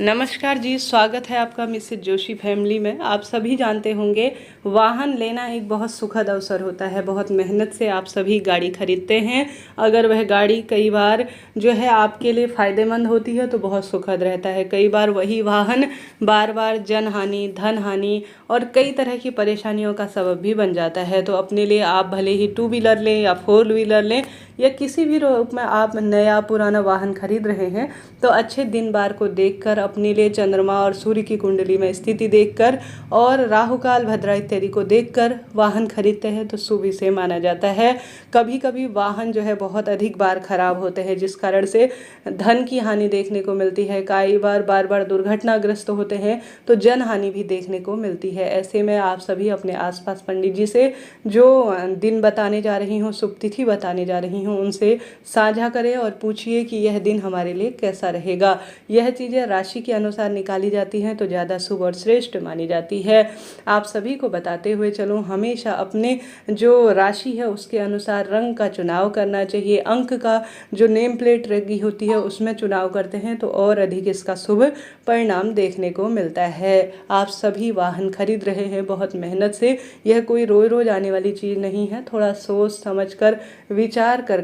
नमस्कार जी, स्वागत है आपका मिसेस जोशी फैमिली में। आप सभी जानते होंगे वाहन लेना एक बहुत सुखद अवसर होता है। बहुत मेहनत से आप सभी गाड़ी खरीदते हैं। अगर वह गाड़ी कई बार जो है आपके लिए फ़ायदेमंद होती है तो बहुत सुखद रहता है। कई बार वही वाहन बार बार जनहानि, धन हानि और कई तरह की परेशानियों का सबब भी बन जाता है। तो अपने लिए आप भले ही 2 व्हीलर लें या 4 व्हीलर लें या किसी भी रूप में आप नया पुराना वाहन खरीद रहे हैं तो अच्छे दिन बार को देखकर, अपने लिए चंद्रमा और सूर्य की कुंडली में स्थिति देखकर और राहु काल भद्रा इत्यादि को देखकर वाहन खरीदते हैं तो शुभ इसे माना जाता है। कभी कभी वाहन जो है बहुत अधिक बार खराब होते हैं जिस कारण से धन की हानि देखने को मिलती है। कई बार बार दुर्घटनाग्रस्त होते हैं तो जन हानि भी देखने को मिलती है। ऐसे में आप सभी अपने आसपास पंडित जी से जो दिन बताने जा रही हूँ, शुभ तिथि बताने जा रही हूँ, उनसे साझा करें और पूछिए कि यह दिन हमारे लिए कैसा रहेगा। यह चीज़ें राशि के अनुसार निकाली जाती हैं तो ज़्यादा शुभ और श्रेष्ठ मानी जाती है। आप सभी को बताते हुए चलूँ, हमेशा अपने जो राशि है उसके अनुसार रंग का चुनाव करना चाहिए। अंक का जो नेम प्लेट लगी होती है उसमें चुनाव करते हैं तो और अधिक इसका शुभ परिणाम देखने को मिलता है। आप सभी वाहन खरीद रहे हैं बहुत मेहनत से। यह कोई रोज रोज आने वाली चीज़ नहीं है। थोड़ा सोच समझकर, विचार कर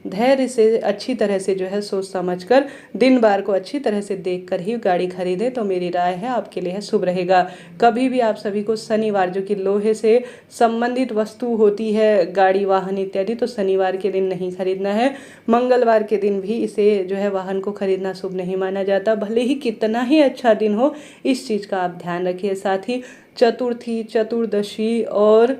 धैर्य से, अच्छी तरह से जो है सोच समझकर, दिन बार को अच्छी तरह से देखकर ही गाड़ी खरीदें तो मेरी राय है आपके लिए शुभ रहेगा। कभी भी आप सभी को शनिवार, जो कि लोहे से संबंधित वस्तु होती है, गाड़ी वाहन इत्यादि, तो शनिवार के दिन नहीं खरीदना है। मंगलवार के दिन भी इसे जो है वाहन को खरीदना शुभ नहीं माना जाता, भले ही कितना ही अच्छा दिन हो। इस चीज़ का आप ध्यान रखिए। साथ ही चतुर्थी, चतुर्दशी और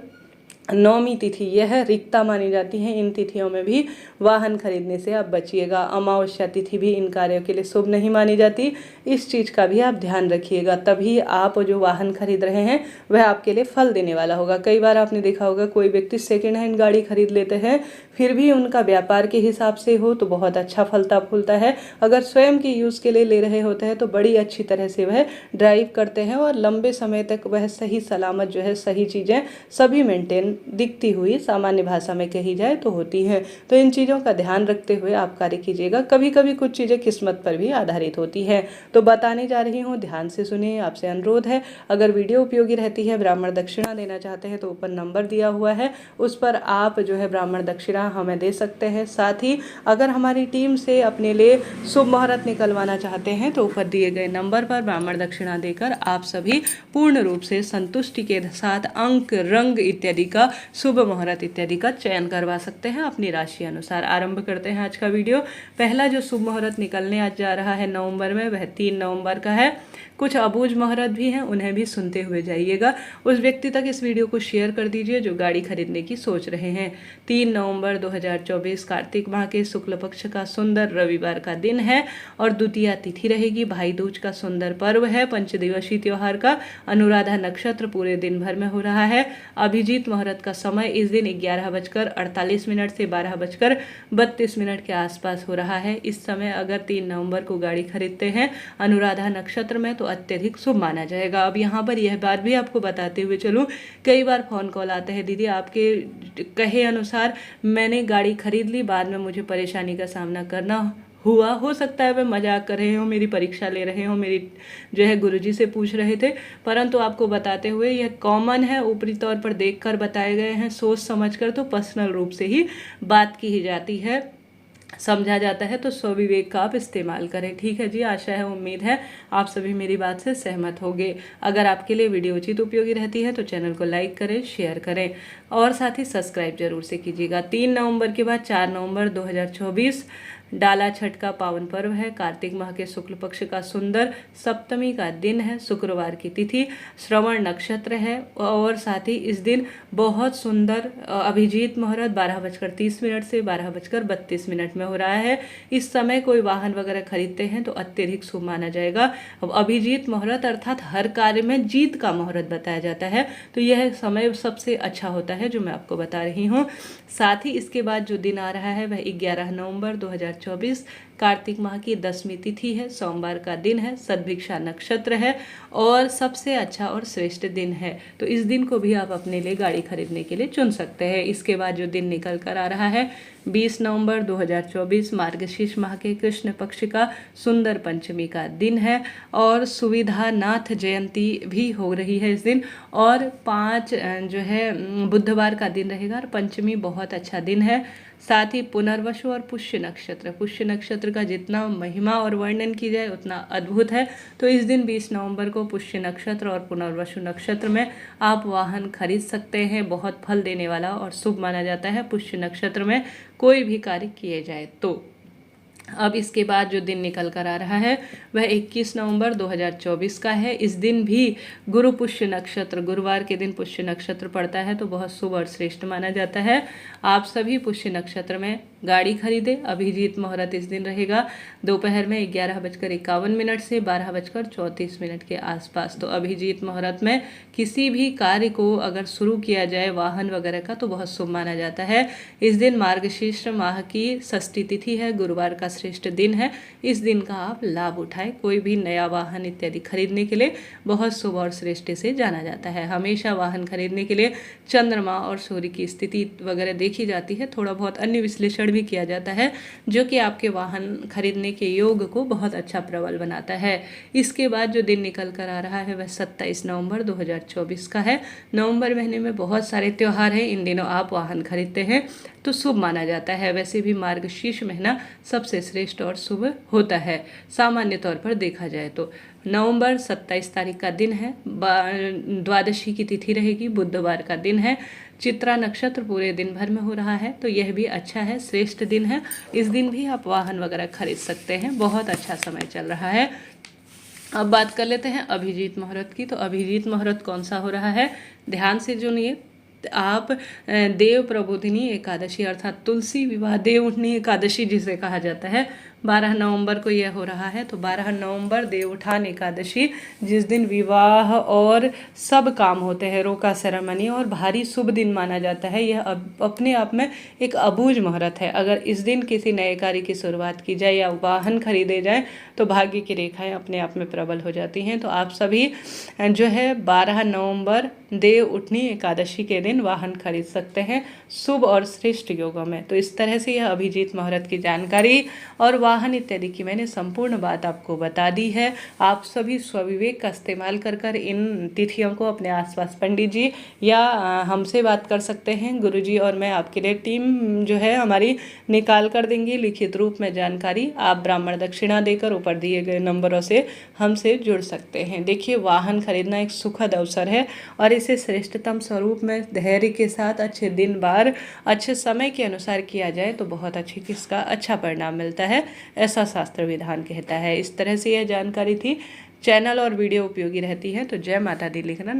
नौमी तिथि यह रिक्ता मानी जाती है। इन तिथियों में भी वाहन खरीदने से आप बचिएगा। अमावस्या तिथि भी इन कार्यों के लिए शुभ नहीं मानी जाती। इस चीज़ का भी आप ध्यान रखिएगा, तभी आप जो वाहन खरीद रहे हैं वह आपके लिए फल देने वाला होगा। कई बार आपने देखा होगा कोई व्यक्ति सेकेंड हैंड गाड़ी खरीद लेते हैं, फिर भी उनका व्यापार के हिसाब से हो तो बहुत अच्छा फलता फूलता है। अगर स्वयं के यूज़ के लिए ले रहे होते हैं तो बड़ी अच्छी तरह से वह ड्राइव करते हैं और लंबे समय तक वह सही सलामत जो है सही चीज़ें सभी मेंटेन दिखती हुई, सामान्य भाषा में कही जाए तो होती है। तो इन चीज़ों का ध्यान रखते हुए आप कार्य कीजिएगा। कभी कभी कुछ चीज़ें किस्मत पर भी आधारित होती है। तो बताने जा रही हूँ, ध्यान से सुनिए। आपसे अनुरोध है, अगर वीडियो उपयोगी रहती है, ब्राह्मण दक्षिणा देना चाहते हैं तो ऊपर नंबर दिया हुआ है, उस पर आप जो है ब्राह्मण दक्षिणा हमें दे सकते हैं। साथ ही अगर हमारी टीम से अपने लिए शुभ मुहूर्त निकलवाना चाहते हैं तो ऊपर दिए गए नंबर पर ब्राह्मण दक्षिणा देकर आप सभी पूर्ण रूप से संतुष्टि के साथ अंक, रंग इत्यादि का, शुभ मुहूर्त इत्यादि का चयन करवा सकते हैं अपनी राशि अनुसार। आरंभ करते हैं आज का वीडियो। पहला जो शुभ मुहूर्त निकलने आज जा रहा है नवंबर में, वह 3 नवंबर का है। कुछ अबूझ मुहूर्त भी हैं, उन्हें भी सुनते हुए जाइएगा। उस व्यक्ति तक इस वीडियो को शेयर कर दीजिए जो गाड़ी खरीदने की सोच रहे हैं। 3 नवंबर 2024 कार्तिक माह के शुक्ल पक्ष का सुंदर रविवार का दिन है और द्वितीया तिथि रहेगी। भाई दूज का सुंदर पर्व है। पंचदिवसीय त्योहार का अनुराधा नक्षत्र पूरे दिन भर में हो रहा है। अभिजीत मुहूर्त का समय इस दिन 11:48 से 12:32 के आसपास हो रहा है। इस समय अगर 3 नवंबर को गाड़ी खरीदते हैं अनुराधा नक्षत्र में तो अत्यधिक शुभ माना जाएगा। अब यहाँ पर यह बात भी आपको बताते हुए चलूँ, कई बार फ़ोन कॉल आते हैं, दीदी आपके कहे अनुसार मैंने गाड़ी खरीद ली, बाद में मुझे परेशानी का सामना करना हुआ। हो सकता है वे मजाक कर रहे हो, मेरी परीक्षा ले रहे हो, मेरी जो है गुरुजी से पूछ रहे थे, परंतु आपको बताते हुए यह कॉमन है। ऊपरी तौर पर देखकर बताए गए हैं, सोच समझकर तो पर्सनल रूप से ही बात की ही जाती है, समझा जाता है। तो स्वविवेक का आप इस्तेमाल करें। ठीक है जी, आशा है, उम्मीद है आप सभी मेरी बात से सहमत होंगे। अगर आपके लिए वीडियो उचित उपयोगी रहती है तो चैनल को लाइक करें, शेयर करें और साथ ही सब्सक्राइब जरूर से कीजिएगा। 3 नवंबर के बाद 4 नवंबर 2024 डाला छठ का पावन पर्व है। कार्तिक माह के शुक्ल पक्ष का सुंदर सप्तमी का दिन है। शुक्रवार की तिथि श्रवण नक्षत्र है और साथ ही इस दिन बहुत सुंदर अभिजीत मुहूर्त 12:30 से 12:32 में हो रहा है। इस समय कोई वाहन वगैरह खरीदते हैं तो अत्यधिक शुभ माना जाएगा। अब अभिजीत मुहूर्त अर्थात हर कार्य में जीत का मुहूर्त बताया जाता है, तो यह समय सबसे अच्छा होता है जो मैं आपको बता रही हूँ। साथ ही इसके बाद जो दिन आ रहा है वह 11 नवंबर 2024 2024 कार्तिक माह की 10वीं तिथि है, सोमवार का दिन है, सद्भिक्षा नक्षत्र है और सबसे अच्छा और श्रेष्ठ दिन है। तो इस दिन को भी आप अपने लिए गाड़ी खरीदने के लिए चुन सकते हैं। इसके बाद जो दिन निकल कर आ रहा है 20 नवंबर 2024 मार्गशीर्ष माह के कृष्ण पक्ष का सुंदर पंचमी का दिन है और सुविधानाथ जयंती भी हो रही है इस दिन, और 5 जो है बुधवार का दिन रहेगा और पंचमी बहुत अच्छा दिन है। साथ ही पुनर्वसु और पुष्य नक्षत्र का जितना महिमा और वर्णन की जाए उतना अद्भुत है। तो इस दिन 20 नवंबर को पुष्य नक्षत्र और पुनर्वसु नक्षत्र में आप वाहन खरीद सकते हैं। बहुत फल देने वाला और शुभ माना जाता है पुष्य नक्षत्र में कोई भी कार्य किए जाए तो। अब इसके बाद जो दिन निकल कर आ रहा है वह 21 नवंबर 2024 का है। इस दिन भी गुरु पुष्य नक्षत्र, गुरुवार के दिन पुष्य नक्षत्र पड़ता है तो बहुत शुभ और श्रेष्ठ माना जाता है। आप सभी पुष्य नक्षत्र में गाड़ी खरीदे। अभिजीत मुहूर्त इस दिन रहेगा दोपहर में 11:51 से 12:34 के आसपास। तो अभिजीत मुहूर्त में किसी भी कार्य को अगर शुरू किया जाए वाहन वगैरह का तो बहुत शुभ माना जाता है। इस दिन मार्गशीर्ष माह की षष्ठी तिथि है, गुरुवार का श्रेष्ठ दिन है। इस दिन का आप लाभ उठाएं। कोई भी नया वाहन इत्यादि खरीदने के लिए बहुत शुभ और श्रेष्ठ से जाना जाता है। हमेशा वाहन खरीदने के लिए चंद्रमा और सूर्य की स्थिति वगैरह देखी जाती है, थोड़ा बहुत अन्य विश्लेषण भी किया जाता है जो कि आपके वाहन खरीदने के योग को बहुत अच्छा प्रबल बनाता है। इसके बाद जो दिन निकल कर आ रहा है वह 27 नवंबर 2024 का है। नवंबर महीने में बहुत सारे त्यौहार हैं, इन दिनों आप वाहन खरीदते हैं तो शुभ माना जाता है। वैसे भी मार्गशीर्ष महीना सबसे श्रेष्ठ और शुभ होता है सामान्य तौर पर देखा जाए तो। नवंबर 27 तारीख का दिन है, द्वादशी की तिथि रहेगी, बुधवार का दिन है। चित्रा नक्षत्र पूरे दिन भर में हो रहा है तो यह भी अच्छा है, श्रेष्ठ दिन है। इस दिन भी आप वाहन वगैरह खरीद सकते हैं, बहुत अच्छा समय चल रहा है। अब बात कर लेते हैं अभिजीत मुहूर्त की। तो अभिजीत मुहूर्त कौन सा हो रहा है, ध्यान से सुनिए। आप देव प्रबोधिनी एकादशी अर्थात तुलसी विवाह देव उठनी एकादशी जिसे कहा जाता है 12 नवंबर को यह हो रहा है। तो 12 नवंबर देव उठान एकादशी, जिस दिन विवाह और सब काम होते हैं, रोका सेरेमनी, और भारी शुभ दिन माना जाता है। यह अपने आप में एक अबूझ मुहूर्त है। अगर इस दिन किसी नए कार्य की शुरुआत की जाए या वाहन खरीदे जाए तो भाग्य की रेखाएं अपने आप में प्रबल हो जाती हैं। तो आप सभी जो है 12 नवंबर देव उठनी एकादशी के दिन वाहन खरीद सकते हैं शुभ और श्रेष्ठ योगों में। तो इस तरह से यह अभिजीत मुहूर्त की जानकारी और वाहन इत्यादि की मैंने संपूर्ण बात आपको बता दी है। आप सभी स्वविवेक का इस्तेमाल कर इन तिथियों को अपने आसपास पंडित जी या हमसे बात कर सकते हैं। गुरुजी और मैं आपके लिए टीम जो है हमारी निकाल कर देंगे लिखित रूप में जानकारी। आप ब्राह्मण दक्षिणा देकर ऊपर दिए गए नंबरों से हमसे जुड़ सकते हैं। देखिए, वाहन खरीदना एक सुखद अवसर है और इसे श्रेष्ठतम स्वरूप में धैर्य के साथ अच्छे दिन बार अच्छे समय के अनुसार किया जाए तो बहुत अच्छी किसका अच्छा परिणाम मिलता है, ऐसा शास्त्र विधान कहता है। इस तरह से यह जानकारी थी। चैनल और वीडियो उपयोगी रहती है तो जय माता दी लिखना ना